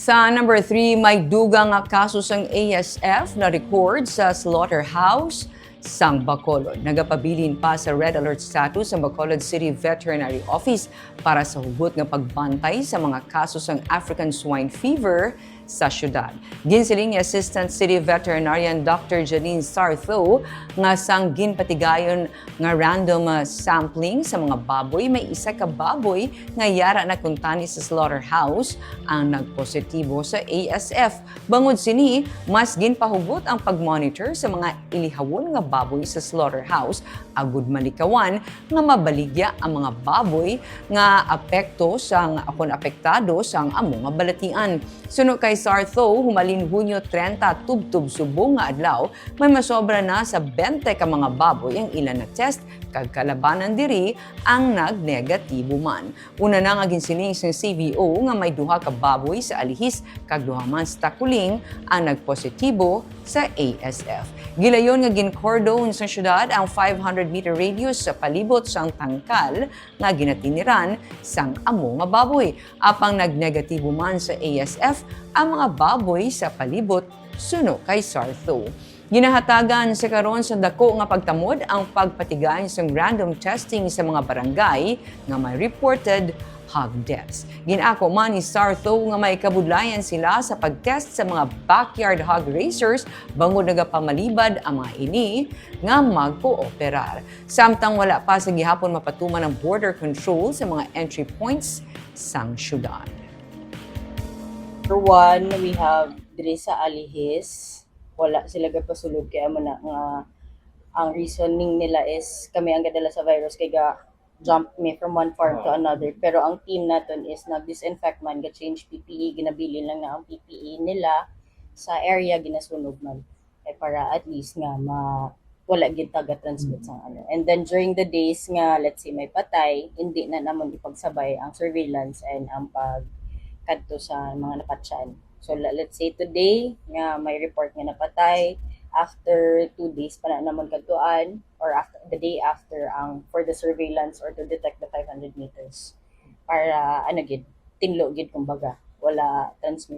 Sa number 3, may dugang nga kaso sang ASF na record sa slaughterhouse sang Bacolod. Nagapabilin pa sa red alert status ang Bacolod City Veterinary Office para sa hugot nga pagbantay sa mga kaso sang African swine fever sa syudad. Ginsiling ni Assistant City Veterinarian Dr. Janine Sartho nga sang ginpatigayon nga random sampling sa mga baboy, may isa ka baboy nga yara na kuntani sa slaughterhouse ang nagpositibo sa ASF. Bangod sini, mas ginpahugot ang pagmonitor sa mga ilihawon nga baboy sa slaughterhouse agud malikawan nga mabaligya ang mga baboy nga apektado sang amo nga balatian. Suno kay Sartho, humalin Hunyo 30 tubtub subong nga adlaw, may masobra na sa 20 ka mga baboy ang ilan na test kag kalabanan diri ang nagnegatibo man. Una na nga ginsiling sa CVO nga may duha ka baboy sa alihis kag duha man sa takuling ang nagpositibo sa ASF. Gilayon nga gincordon sa syudad ang 500-meter radius sa palibot sang tangkal nga ginatiniran sang amo nga baboy. Apang nagnegatibo man sa ASF ang mga baboy sa palibot suno kay Sartho. Ginahatagan sa karon sa dako nga pagtamod ang pagpatigay sa random testing sa mga barangay nga may reported hog deaths. Ginako man ni Sartho nga may kabudlayan sila sa pagtest sa mga backyard hog racers bangod nagapamalibad ang mga ini nga magkooperar. Samtang wala pa sa gihapon mapatuman ang border control sa mga entry points sang syudad. For one, we have diri sa Alihis, wala sila gapasulog kaya mo na nga ang reasoning nila is kami ang gadala sa virus kay ga jump me from one farm to another. Pero ang team naton is nag-disinfect man, ga-change PPE, ginabili lang na ang PPE nila sa area ginasunog man. Para at least nga wala gid taga-transmit sa ano. And then during the days nga let's say may patay, hindi na namon ipagsabay ang surveillance and ang pagkadto sa mga napatsyan. So let's say today nga may report nga napatay, after 2 days pa na naman kadtuan or after the day after ang for the surveillance or to detect the 500 meters para gid tinlo gid kumbaga wala transmission.